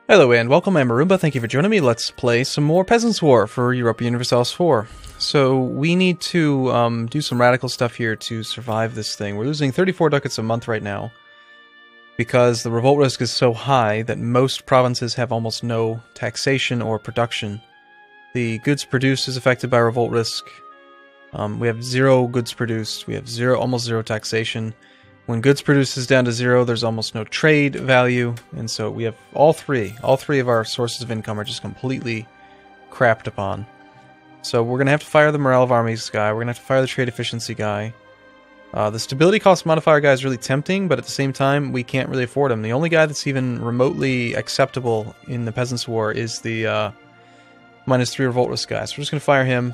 Hello and welcome, I'm Arumba. Thank you for joining me. Let's play some more Peasants' War for Europa Universalis IV. So we need to do some radical stuff here to survive this thing. We're losing 34 ducats a month right now because the revolt risk is so high that most provinces have almost no taxation or production. The goods produced is affected by revolt risk. We have 0 goods produced. We have almost zero taxation. When goods produced is down to 0, there's almost no trade value, and so we have all three of our sources of income are just completely crapped upon. So we're going to have to fire the morale of armies guy, we're going to have to fire the trade efficiency guy. The stability cost modifier guy is really tempting, but at the same time, we can't really afford him. The only guy that's even remotely acceptable in the Peasants' War is the -3 revolt risk guy, so we're just going to fire him.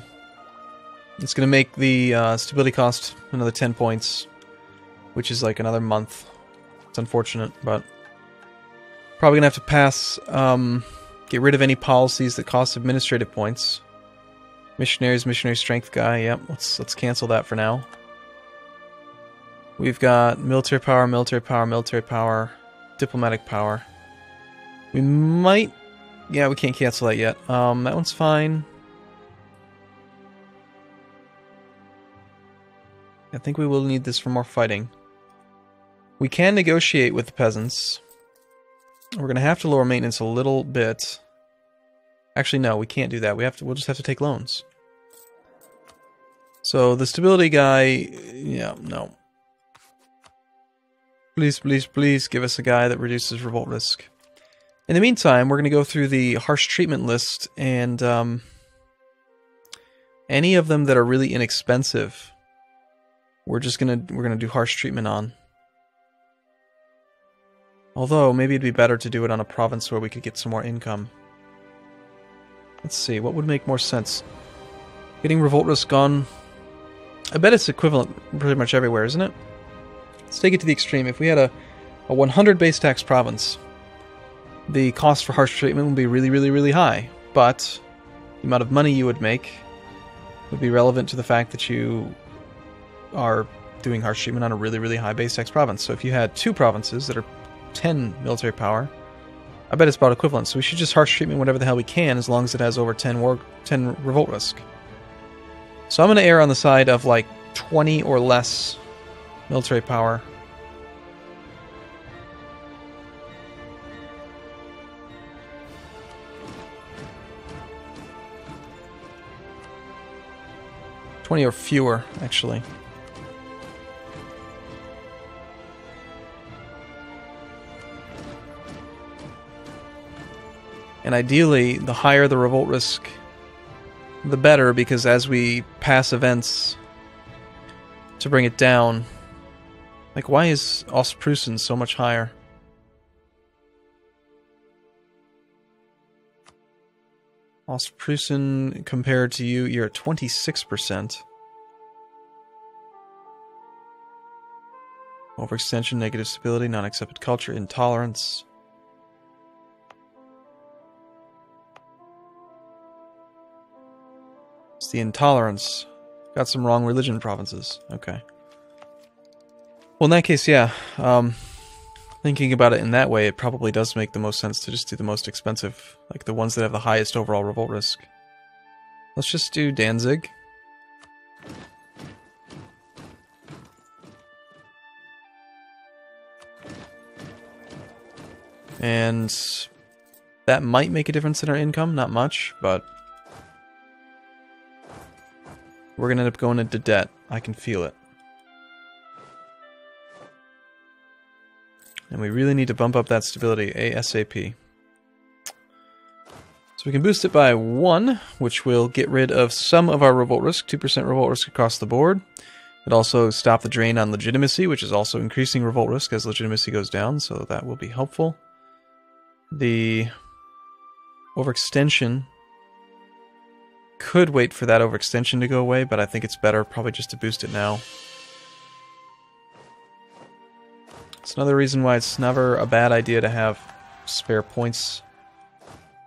It's going to make the stability cost another 10 points. Which is like another month. It's unfortunate, but probably gonna have to pass, get rid of any policies that cost administrative points. Missionary strength guy, yep, let's cancel that for now. We've got military power, diplomatic power. We might, yeah, we can't cancel that yet. That one's fine. I think we will need this for more fighting. We can negotiate with the peasants. We're going to have to lower maintenance a little bit. Actually, no, we can't do that. We'll just have to take loans. So the stability guy, yeah, no. Please give us a guy that reduces revolt risk. In the meantime, we're going to go through the harsh treatment list, and any of them that are really inexpensive, we're gonna do harsh treatment on. Although, maybe it'd be better to do it on a province where we could get some more income. Let's see, what would make more sense? Getting revolt risk gone. I bet it's equivalent pretty much everywhere, isn't it? Let's take it to the extreme. If we had a 100 base tax province, the cost for harsh treatment would be really high, but the amount of money you would make would be relevant to the fact that you are doing harsh treatment on a really high base tax province. So if you had 2 provinces that are 10 military power, I bet it's about equivalent. So we should just harsh treatment whatever the hell we can, as long as it has over 10 revolt risk. So I'm going to err on the side of like 20 or less military power. $20 or fewer, actually. And ideally, the higher the revolt risk, the better, because as we pass events to bring it down... Like, why is Ostpreußen so much higher? Ostpreußen, compared to you, you're at 26%. Overextension, negative stability, non-accepted culture, intolerance... It's the intolerance. Got some wrong religion provinces. Okay. Well, in that case, yeah. Thinking about it in that way, it probably does make the most sense to just do the most expensive. Like the ones that have the highest overall revolt risk. Let's just do Danzig. And that might make a difference in our income. Not much, but... we're going to end up going into debt. I can feel it. And we really need to bump up that stability ASAP. So we can boost it by 1, which will get rid of some of our revolt risk, 2% revolt risk across the board. It also stop the drain on legitimacy, which is also increasing revolt risk as legitimacy goes down, so that will be helpful. The overextension... could wait for that overextension to go away, but I think it's better probably just to boost it now. It's another reason why it's never a bad idea to have spare points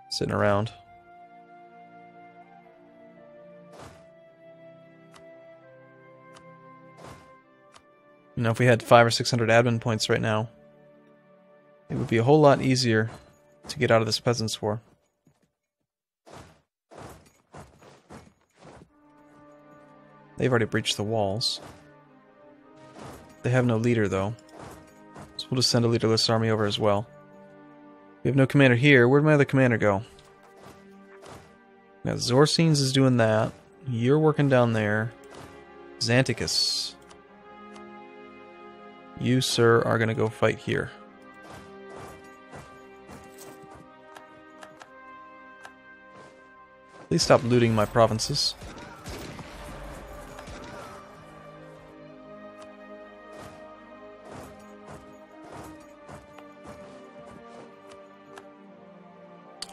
sitting around. You know, if we had 500 or 600 admin points right now, it would be a whole lot easier to get out of this Peasants' War. They've already breached the walls. They have no leader, though. So we'll just send a leaderless army over as well. We have no commander here. Where'd my other commander go? Now, Zorcines is doing that. You're working down there. Xanticus. You, sir, are going to go fight here. Please stop looting my provinces.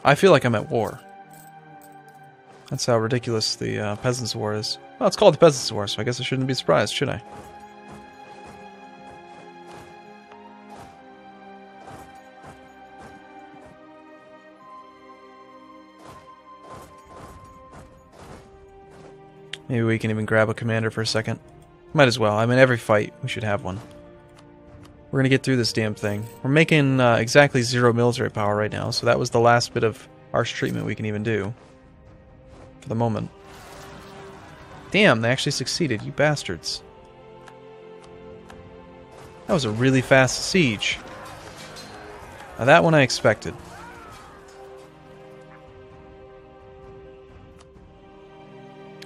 I feel like I'm at war. That's how ridiculous the Peasants' War is. Well, it's called the Peasants' War, so I guess I shouldn't be surprised, should I? Maybe we can even grab a commander for a second. Might as well. I mean, every fight, we should have one. We're gonna get through this damn thing. We're making exactly 0 military power right now, so that was the last bit of harsh treatment we can even do. For the moment. Damn, they actually succeeded, you bastards. That was a really fast siege. Now that one I expected.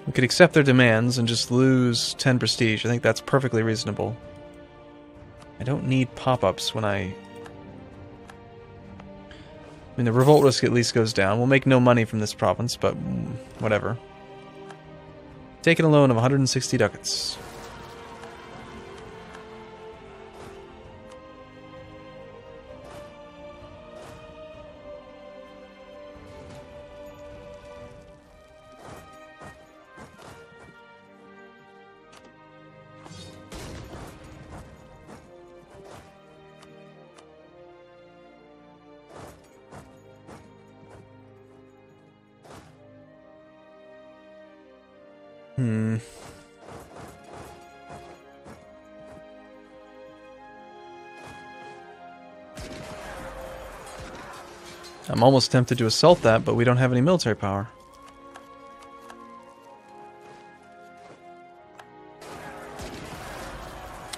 We could accept their demands and just lose 10 prestige. I think that's perfectly reasonable. I don't need pop-ups when I mean, the revolt risk at least goes down. We'll make no money from this province, but whatever. Taking a loan of 160 ducats. I'm almost tempted to assault that, but we don't have any military power.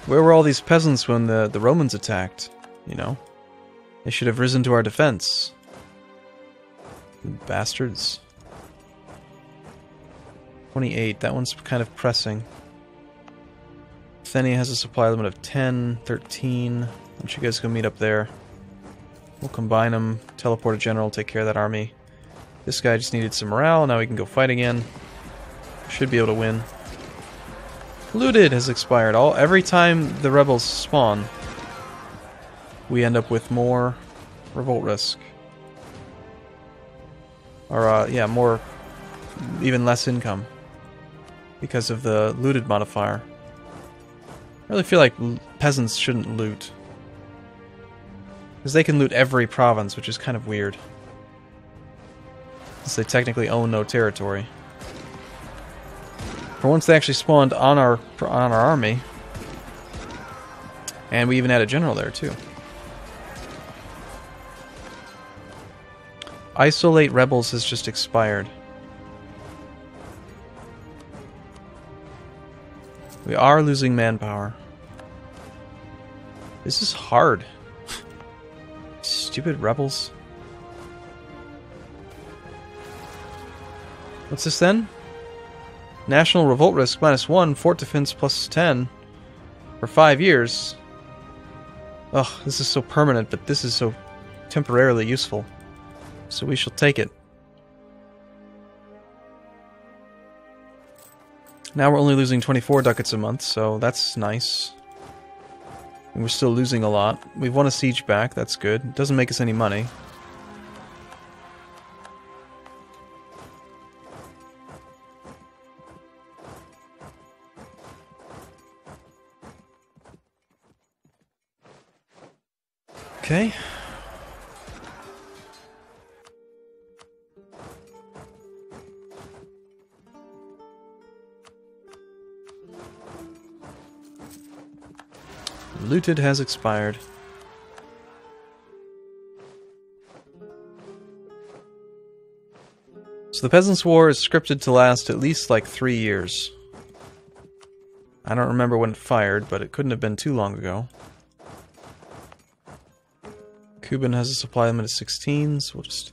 Where were all these peasants when the Romans attacked? You know? They should have risen to our defense. Bastards. 28, that one's kind of pressing. Thenia has a supply limit of 10, 13. Why don't you guys go meet up there? We'll combine them, teleport a general, take care of that army. This guy just needed some morale, now we can go fight again. Should be able to win. Looted has expired. Every time the rebels spawn, we end up with more revolt risk. Or, yeah, more, even less income. Because of the looted modifier. I really feel like peasants shouldn't loot. Because they can loot every province, which is kind of weird. Since they technically own no territory. For once they actually spawned on our army. And we even had a general there too. Isolate rebels has just expired. We are losing manpower. This is hard. Stupid rebels. What's this then? National revolt risk -1, fort defense +10 for 5 years. Ugh, this is so permanent, but this is so temporarily useful. So we shall take it. Now we're only losing 24 ducats a month, so that's nice. And we're still losing a lot. We've won a siege back, that's good. It doesn't make us any money. Okay. Looted has expired. So the Peasants' War is scripted to last at least like 3 years. I don't remember when it fired, but it couldn't have been too long ago. Kuban has a supply limit of 16, so we'll just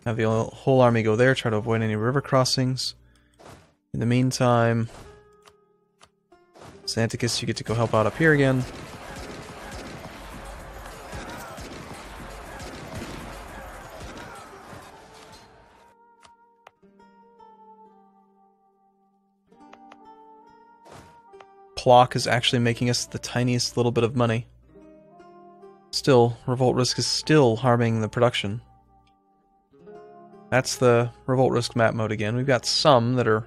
have the whole army go there, try to avoid any river crossings. In the meantime, Xanticus, you get to go help out up here again. Plock is actually making us the tiniest little bit of money. Still, Revolt Risk is still harming the production. That's the Revolt Risk map mode again. We've got some that are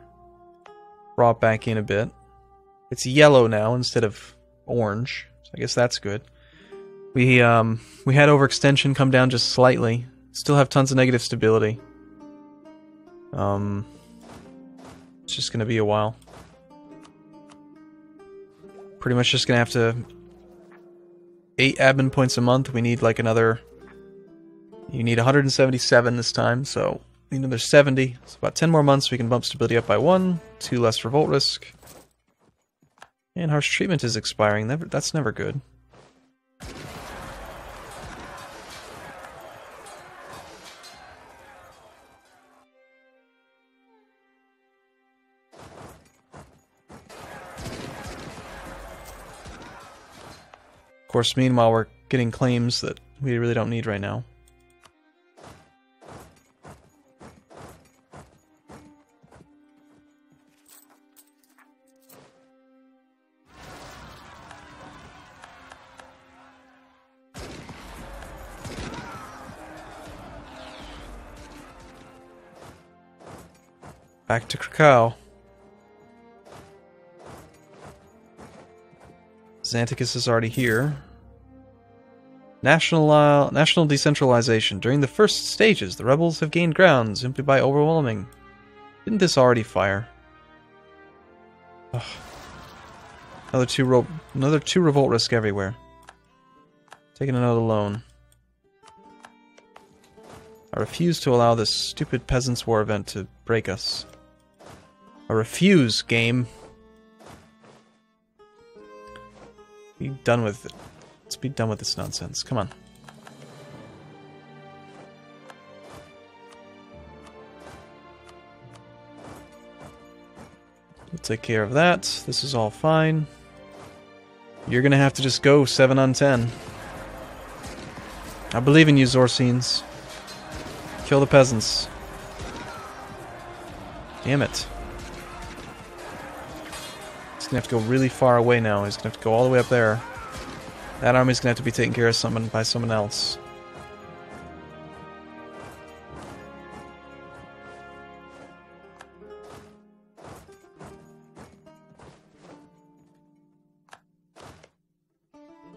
brought back in a bit. It's yellow now instead of orange, so I guess that's good. We had overextension come down just slightly. Still have tons of negative stability. It's just gonna be a while. Pretty much just gonna have to 8 admin points a month. We need like another. You need 177 this time, so we need another 70. So about 10 more months, we can bump stability up by 1, 2 less revolt risk. And harsh treatment is expiring. That's never good. Of course, meanwhile, we're getting claims that we really don't need right now. Back to Krakow. Xanticus is already here. National decentralization. During the first stages, the rebels have gained ground simply by overwhelming. Didn't this already fire? Ugh. Another two revolt risk everywhere. Taking another loan. I refuse to allow this stupid Peasants' War event to break us. I refuse, game. Be done with it. Let's be done with this nonsense. Come on. We'll take care of that. This is all fine. You're gonna have to just go 7 on 10. I believe in you, Zorcines. Kill the peasants. Damn it. He's gonna have to go really far away now. He's gonna have to go all the way up there. That army's gonna have to be taken care of by someone else.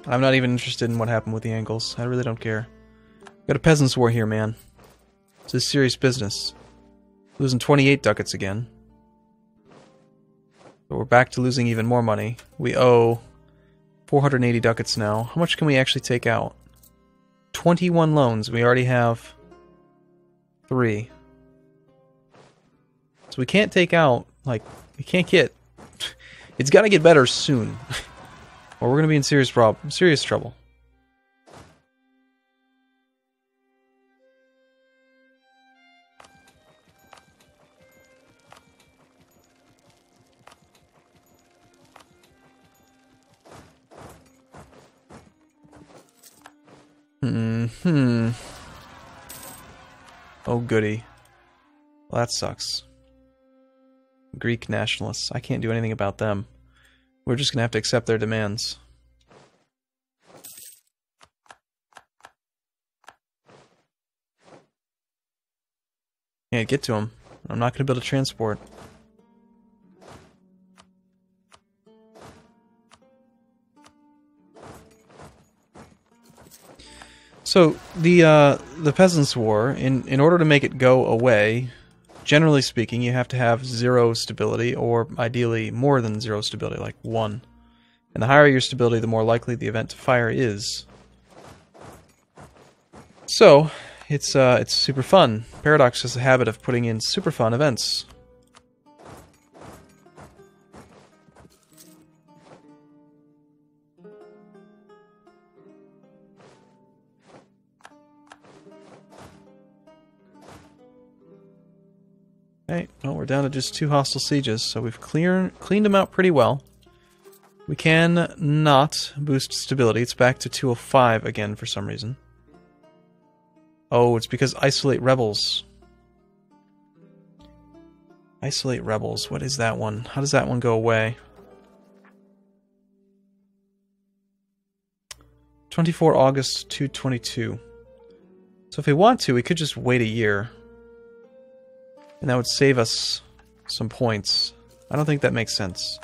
I'm not even interested in what happened with the Angles. I really don't care. Got a Peasants' War here, man. This is serious business. Losing 28 ducats again. But we're back to losing even more money. We owe 480 ducats now. How much can we actually take out? 21 loans. We already have 3. So we can't take out, like, we can't get... It's gotta get better soon. Or we're gonna be in serious trouble. Oh goody. Well, that sucks. Greek nationalists. I can't do anything about them. We're just gonna have to accept their demands. Can't get to them. I'm not gonna build a transport. So the Peasants' War, in order to make it go away, generally speaking, you have to have 0 stability, or ideally more than 0 stability, like 1. And the higher your stability, the more likely the event to fire is. So, it's super fun. Paradox has a habit of putting in super fun events. Okay, well, we're down to just 2 hostile sieges, so we've cleaned them out pretty well. We can not boost stability. It's back to 205 again for some reason. Oh, it's because isolate rebels. Isolate rebels. What is that one? How does that one go away? 24 August 222. So if we want to, we could just wait a year. And that would save us some points. I don't think that makes sense.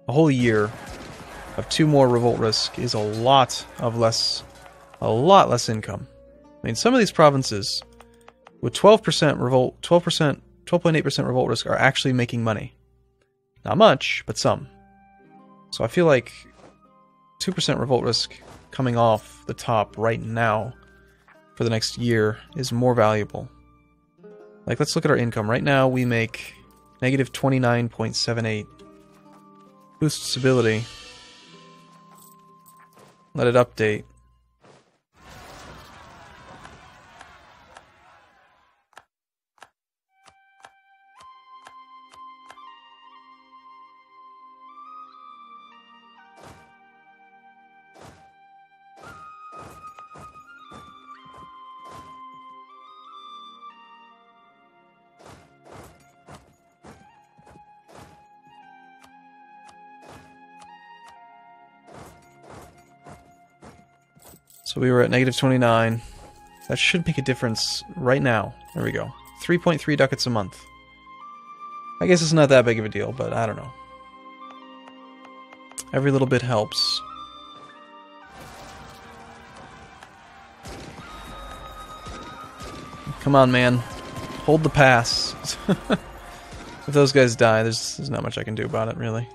A whole year of 2 more revolt risk is a lot less income. I mean, some of these provinces with 12% revolt, 12.8% revolt risk are actually making money. Not much, but some. So I feel like 2% revolt risk coming off the top right now for the next year is more valuable. Like, let's look at our income. Right now we make negative 29.78. Boost stability. Let it update. So we were at negative 29. That should make a difference right now. There we go. 3.3 ducats a month. I guess it's not that big of a deal, but I don't know. Every little bit helps. Come on, man. Hold the pass. If those guys die, there's not much I can do about it, really.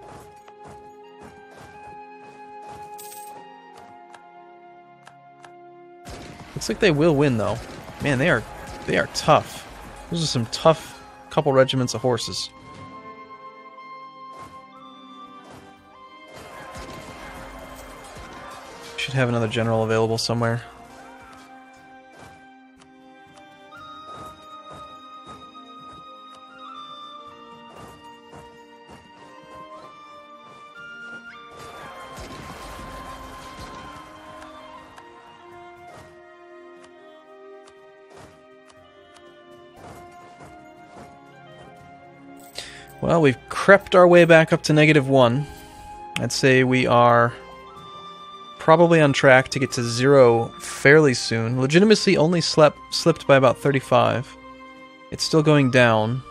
Looks like they will win, though. Man, they are tough. Those are some tough couple regiments of horses. Should have another general available somewhere. Well, we've crept our way back up to -1. I'd say we are probably on track to get to 0 fairly soon. Legitimacy only slipped by about 35. It's still going down.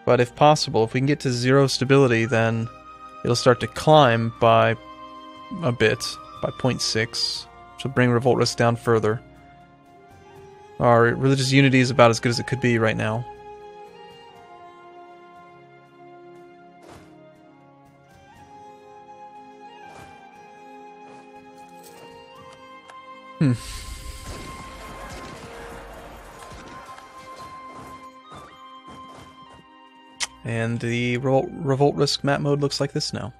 But if possible, if we can get to 0 stability, then it'll start to climb by a bit, by 0.6, to bring revolt risk down further. Our religious unity is about as good as it could be right now. And the revolt risk map mode looks like this now.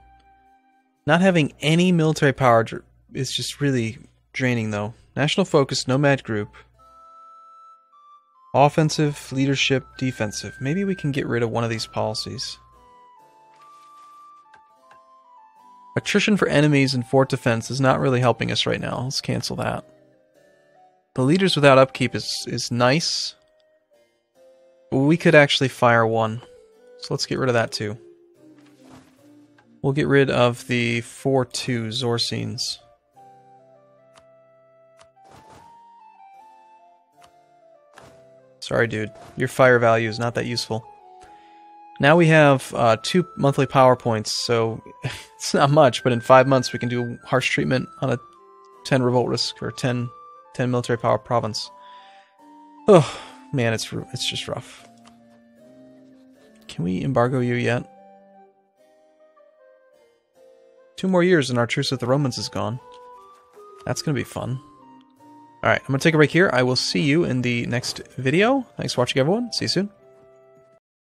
Not having any military power is just really draining, though. National focus, nomad group. Offensive, leadership, defensive. Maybe we can get rid of one of these policies. Attrition for enemies and fort defense is not really helping us right now. Let's cancel that. The leaders without upkeep is nice. But we could actually fire one. So let's get rid of that too. We'll get rid of the 4-2 Zorsines. Sorry, dude. Your fire value is not that useful. Now we have 2 monthly power points, so it's not much, but in 5 months we can do harsh treatment on a 10 revolt risk, or 10 military power province. Oh, man, it's just rough. Can we embargo you yet? 2 more years and our truce with the Romans is gone. That's going to be fun. All right, I'm going to take a break here. I will see you in the next video. Thanks for watching, everyone. See you soon.